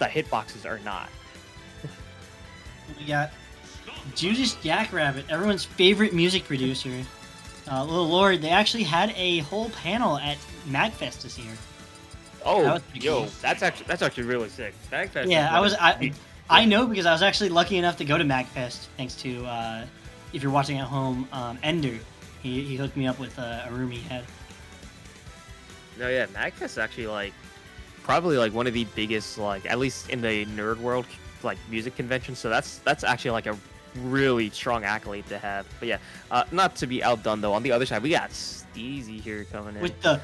the hitboxes are not. We got Judas Jackrabbit, everyone's favorite music producer. Little Lord, they actually had a whole panel at MagFest this year. Oh, yo, cool. that's actually really sick. MagFest. Yeah, I know because I was actually lucky enough to go to MagFest thanks to if you're watching at home, Ender. He hooked me up with a room he had. No, yeah, MagFest is actually like probably like one of the biggest, like at least in the nerd world, like music conventions. So that's actually like a really strong accolade to have. But yeah, not to be outdone though. On the other side, we got Steezy here coming in with the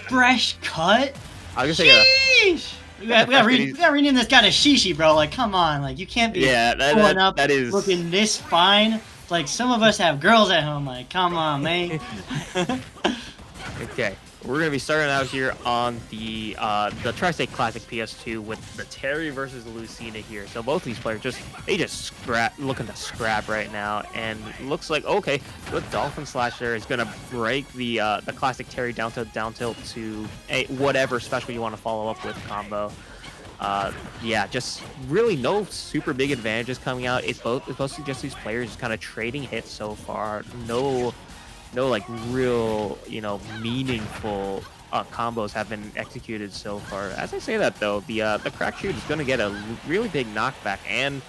fresh cut. I was gonna say, we gotta rename this guy to Shishi, bro. Like, come on, like you can't be pulling up that is looking this fine. Like some of us have girls at home. Like, come on, man. Okay. We're going to be starting out here on the Tri-State Classic PS2 with the Terry versus Lucina here. So both these players just looking to scrap right now, and looks like okay, good Dolphin Slash there is going to break the classic Terry down tilt to a whatever special you want to follow up with combo. Yeah, just really no super big advantages coming out. It's mostly just these players just kind of trading hits so far. No like real, meaningful combos have been executed so far. As I say that though, the crack shoot is going to get a really big knockback, and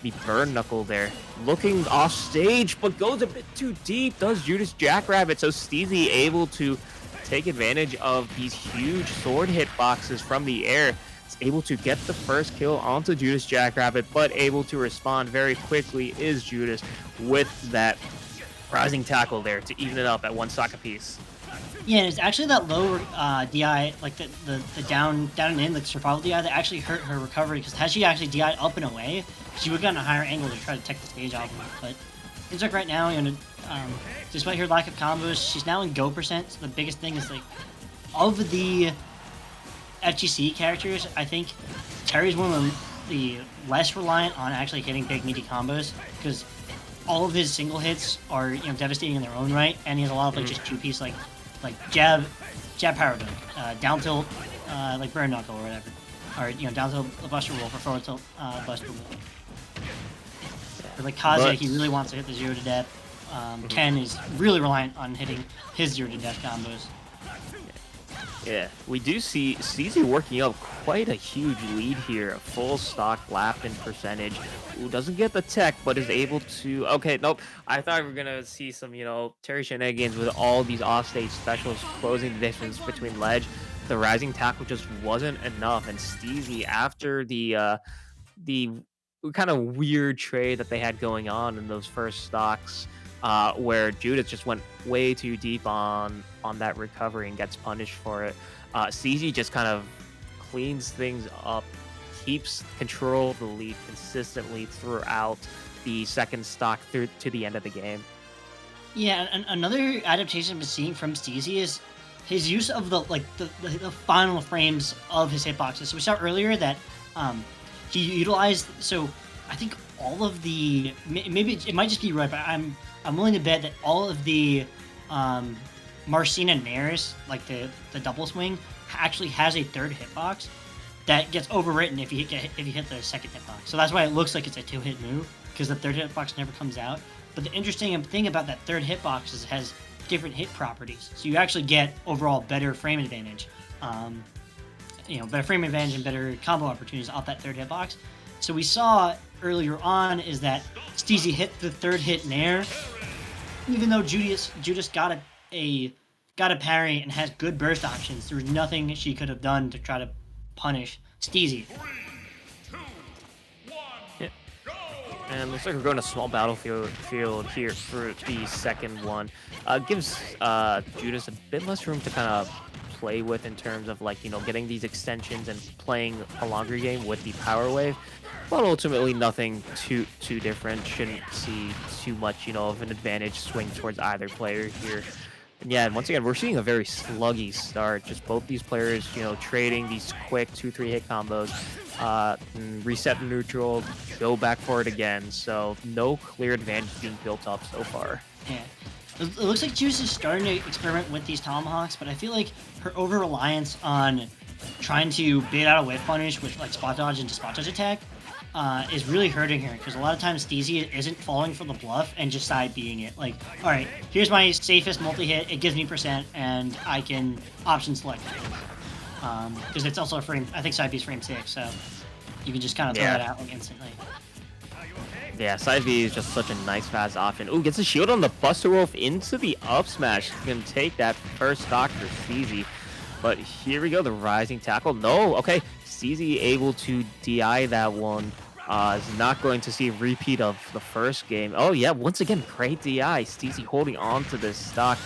the burn knuckle there looking off stage, but goes a bit too deep. Does Judas Jackrabbit? So Steezy able to take advantage of these huge sword hitboxes from the air. It's able to get the first kill onto Judas Jackrabbit, but able to respond very quickly is Judas with that rising tackle there to even it up at one stock apiece. Yeah, and it's actually that low DI, like the down and in, like survival DI, that actually hurt her recovery, because had she actually DI'd up and away, she would have gotten a higher angle to try to tech the stage off of it. But it's like right now, despite her lack of combos, she's now in go percent. So the biggest thing is like, of the FGC characters, I think Terry's one of the less reliant on actually hitting big meaty combos, because all of his single hits are devastating in their own right, and he has a lot of like just two piece like jab power dunk, down tilt like burn knuckle or whatever, or down tilt buster roll for forward tilt buster roll. Or like Kaze, he really wants to hit the 0 to death. Ken is really reliant on hitting his 0 to death combos. Yeah, we do see Steezy working up quite a huge lead here. A full stock lap in percentage. Who doesn't get the tech, but is able to... Okay, nope. I thought we were going to see some, Terry shenanigans with all these offstage specials closing the distance between ledge. The rising tackle just wasn't enough. And Steezy, after the kind of weird trade that they had going on in those first stocks, where Judas just went way too deep on that recovery and gets punished for it. Steezy just kind of cleans things up, keeps control of the lead consistently throughout the second stock through to the end of the game. Yeah, and another adaptation I've been seeing from Steezy is his use of the final frames of his hitboxes. So we saw earlier that he utilized, so I think all of the, maybe it might just be right, but I'm willing to bet that all of the Marcina Nairs, like the double swing, actually has a third hitbox that gets overwritten if you hit the second hitbox. So that's why it looks like it's a 2-hit move, because the third hitbox never comes out. But the interesting thing about that third hitbox is it has different hit properties, so you actually get overall better frame advantage. Better frame advantage and better combo opportunities off that third hitbox. So we saw earlier on is that Steezy hit the third hit Nair, even though Judas got a parry and has good burst options. There was nothing she could have done to try to punish Steezy. 3, 2, 1, yeah. And looks like we're going to small battlefield here for the second one. Gives Judas a bit less room to kind of play with in terms of getting these extensions and playing a longer game with the power wave. But ultimately, nothing too different. Shouldn't see too much, of an advantage swing towards either player here. And yeah, once again, we're seeing a very sluggy start. Just both these players, trading these quick 2-3 hit combos, reset neutral, go back for it again. So no clear advantage being built up so far. Yeah. It looks like Juice is starting to experiment with these tomahawks, but I feel like her over-reliance on trying to bait out a whiff punish with like spot dodge into spot dodge attack is really hurting her because a lot of times Steezy isn't falling for the bluff and just side being it. Like, all right, here's my safest multi-hit. It gives me percent and I can option select because it's also a frame. I think side B is frame 6, so you can just kind of throw it out like instantly. Yeah, side B is just such a nice fast option. Ooh, gets a shield on the Buster Wolf into the up smash. Gonna take that first stock for Steezy. But here we go, the rising tackle. No, okay, Steezy able to DI that one. Is not going to see a repeat of the first game. Oh yeah, once again, great DI. Steezy holding on to this stock.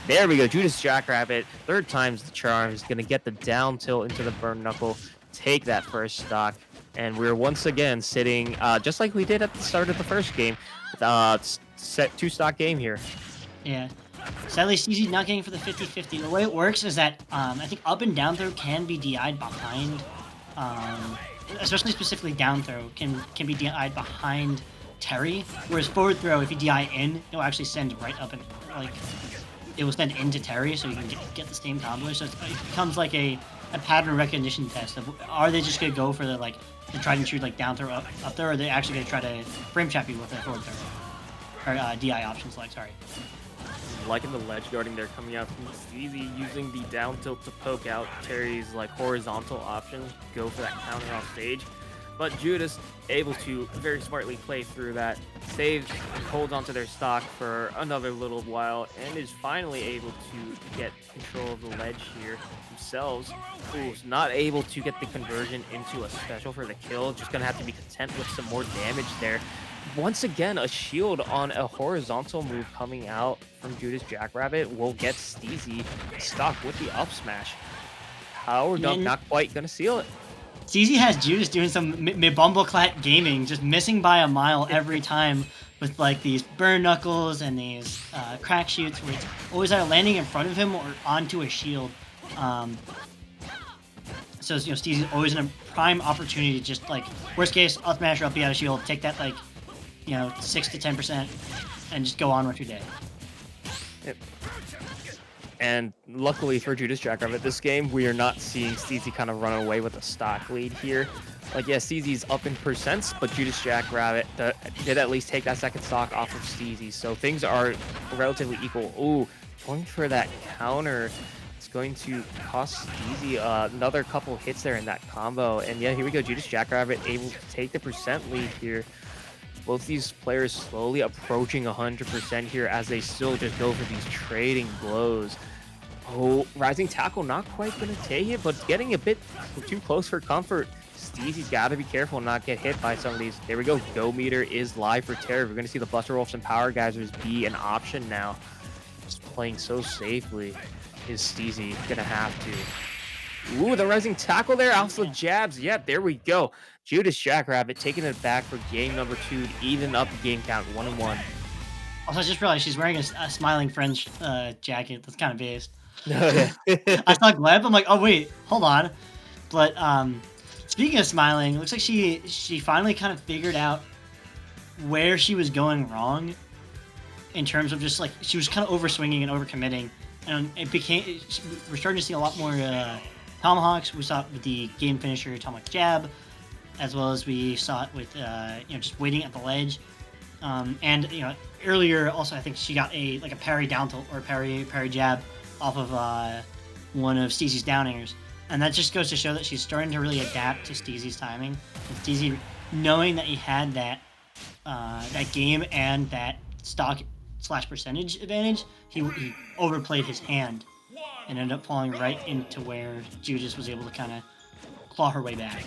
There we go, Judas Jackrabbit. Third time's the charm. He's gonna get the down tilt into the burn knuckle, take that first stock. And we're once again sitting, just like we did at the start of the first game, set 2-stock game here. Yeah. Sadly, Steezy not getting for the 50-50. The way it works is that I think up and down throw can be DI'd behind, especially specifically down throw can be DI'd behind Terry, whereas forward throw, if you DI in, it'll actually send right up and like it will send into Terry, so you can get the same combo. So it becomes like a pattern recognition test of are they just gonna go for the like the try and shoot like down throw up there, or are they actually gonna try to frame trap you with a forward throw or DI option select? Sorry. Liking the ledge guarding there coming out from Steezy, using the down tilt to poke out Terry's like horizontal option, go for that counter off stage. But Judas able to very smartly play through that, saves and holds onto their stock for another little while, and is finally able to get control of the ledge here themselves. Who's not able to get the conversion into a special for the kill, just gonna have to be content with some more damage there. Once again, a shield on a horizontal move coming out from Judas Jackrabbit will get Steezy stuck with the up smash. Power dunk not quite gonna seal it. Steezy has Judas doing some bumbleclat gaming, just missing by a mile every time with like these burn knuckles and these crack shoots where it's always either landing in front of him or onto a shield. So you know, Steezy's always in a prime opportunity to just like worst case up smash or up out of shield, take that like 6 to 10% and just go on with your day. Yep. And luckily for Judas Jackrabbit this game, we are not seeing Steezy kind of run away with a stock lead here. Like, yeah, Steezy's up in percents, but Judas Jackrabbit did at least take that second stock off of Steezy. So things are relatively equal. Ooh, going for that counter. It's going to cost Steezy another couple hits there in that combo. And yeah, here we go. Judas Jackrabbit able to take the percent lead here. Both these players slowly approaching 100% here as they still just go for these trading blows. Oh, rising tackle not quite going to take it, but getting a bit too close for comfort. Steezy's got to be careful and not get hit by some of these. There we go. Go meter is live for Terry. We're going to see the Buster Wolves and Power Geysers be an option now. Just playing so safely is Steezy going to have to. Ooh, the rising tackle there. Also jabs. Yeah, there we go. Judas Jackrabbit taking it back for game number 2 to even up the game count 1-1. Also, I just realized she's wearing a smiling French jacket. That's kind of based. I saw Gleb. I'm like, oh wait, hold on. But speaking of smiling, it looks like she finally kind of figured out where she was going wrong in terms of just like she was kind of overswinging and overcommitting, and we're starting to see a lot more tomahawks. We saw it with the game finisher tomahawk jab, as well as we saw it with just waiting at the ledge. And earlier also I think she got a parry down tilt or parry jab off of one of Steezy's down airs, and that just goes to show that she's starting to really adapt to Steezy's timing. And Steezy, knowing that he had that game and that stock / percentage advantage, he overplayed his hand and ended up falling right into where Judas was able to kind of claw her way back.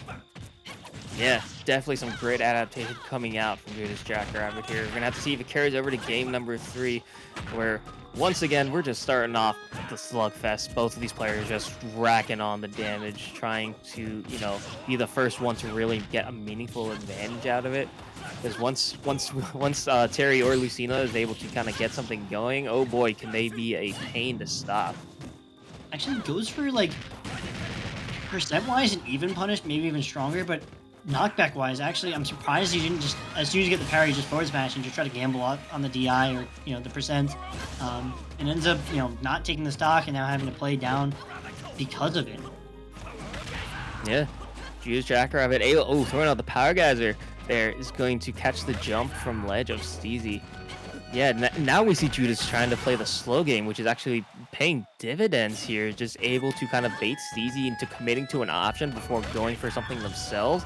Yeah, definitely some great adaptation coming out from Judas Jackrabbit here. We're going to have to see if it carries over to game number 3, where, once again, we're just starting off the slugfest. Both of these players just racking on the damage, trying to, be the first one to really get a meaningful advantage out of it. Because once Terry or Lucina is able to kind of get something going, oh boy, can they be a pain to stop. Actually goes for, percent-wise and even punish, maybe even stronger, but knockback-wise, actually, I'm surprised he didn't just, as soon as you get the parry, just forward smash and just try to gamble on the DI or, the percent. And ends up, not taking the stock and now having to play down because of it. Yeah. Judas Jackrabbit. Oh, throwing out the Power Geyser there is going to catch the jump from ledge of Steezy. Yeah, now we see Judas trying to play the slow game, which is actually paying dividends here. Just able to kind of bait Steezy into committing to an option before going for something themselves.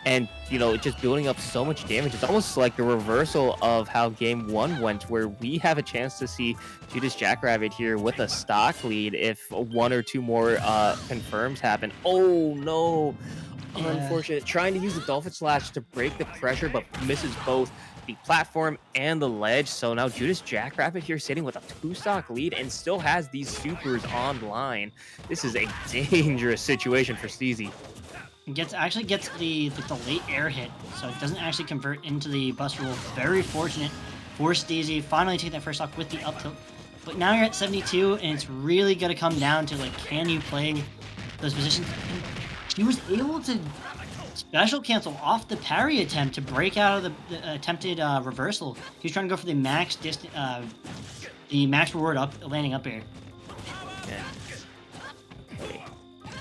And, just building up so much damage. It's almost like the reversal of how game one went, where we have a chance to see Judas Jackrabbit here with a stock lead if one or two more confirms happen. Oh, no. Yeah. Unfortunate. Trying to use the Dolphin Slash to break the pressure, but misses both the platform and the ledge. So now Judas Jackrabbit here sitting with a 2-stock lead and still has these supers online. This is a dangerous situation for Steezy. Actually gets the late air hit, so it doesn't actually convert into the Buster Wolf. Very fortunate for Steezy. Finally take that first stock with the up tilt. But now you're at 72, and it's really gonna come down to like, can you play those positions? And he was able to special cancel off the parry attempt to break out of the attempted reversal. He was trying to go for the max the max reward landing up air. Yeah. Okay.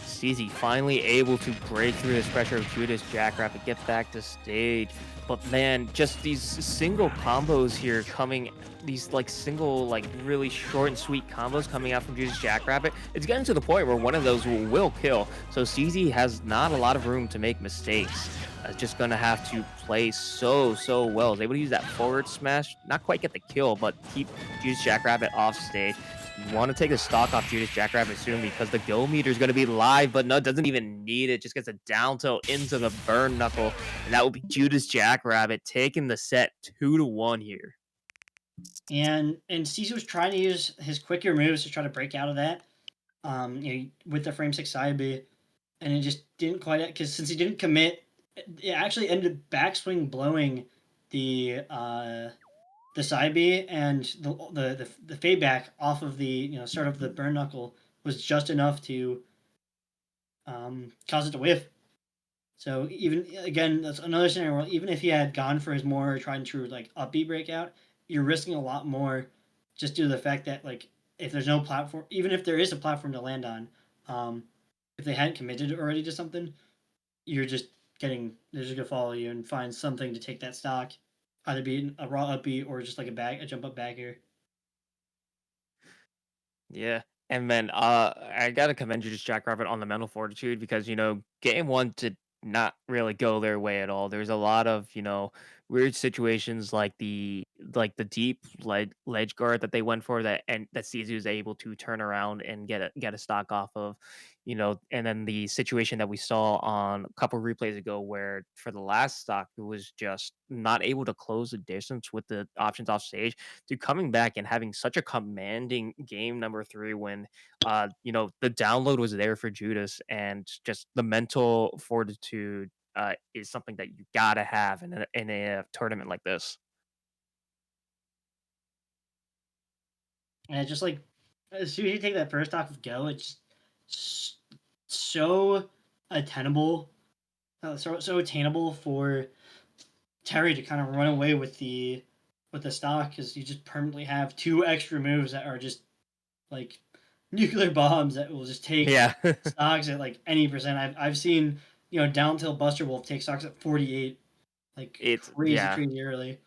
Steezy finally able to break through this pressure of Judas Jackrabbit, get back to stage. But man, just these single combos here coming, these single, really short and sweet combos coming out from Judas Jackrabbit. It's getting to the point where one of those will kill. So Steezy has not a lot of room to make mistakes. Just gonna have to play so well. Is able to use that forward smash, not quite get the kill, but keep Judas Jackrabbit off stage. You want to take a stock off Judas Jackrabbit soon because the go meter is going to be live, but no, it doesn't even need it. Just gets a down tilt into the burn knuckle, and that will be Judas Jackrabbit taking the set 2-1 here. And Steezy was trying to use his quicker moves to try to break out of that. With the frame 6 side B, and it just didn't quite, because since he didn't commit, it actually ended up backswing blowing the side B, and the fade back off of the start of the burn knuckle was just enough to cause it to whiff. So even again, that's another scenario where even if he had gone for his more tried and true upbeat breakout, you're risking a lot more just due to the fact that if there's no platform, even if there is a platform to land on, if they hadn't committed already to something, you're just they're just gonna follow you and find something to take that stock, either be a raw upbeat or just a jump up bagger. Yeah. And then I gotta commend you to Jackrabbit on the mental fortitude because game one did not really go their way at all. There's a lot of weird situations like the deep ledge guard that they went for that Caesar was able to turn around and get a stock off of. And then the situation that we saw on a couple replays ago where for the last stock it was just not able to close the distance with the options off stage to coming back and having such a commanding game number three when the download was there for Judas and just the mental fortitude is something that you gotta have in a tournament like this. And it's just as soon as you take that first off of go, it's so attainable, so attainable for Terry to kind of run away with the stock because you just permanently have two extra moves that are just like nuclear bombs that will just take Yeah. stocks at any percent. I've seen down tilt Buster Wolf take stocks at 48, It's crazy yeah. crazy early.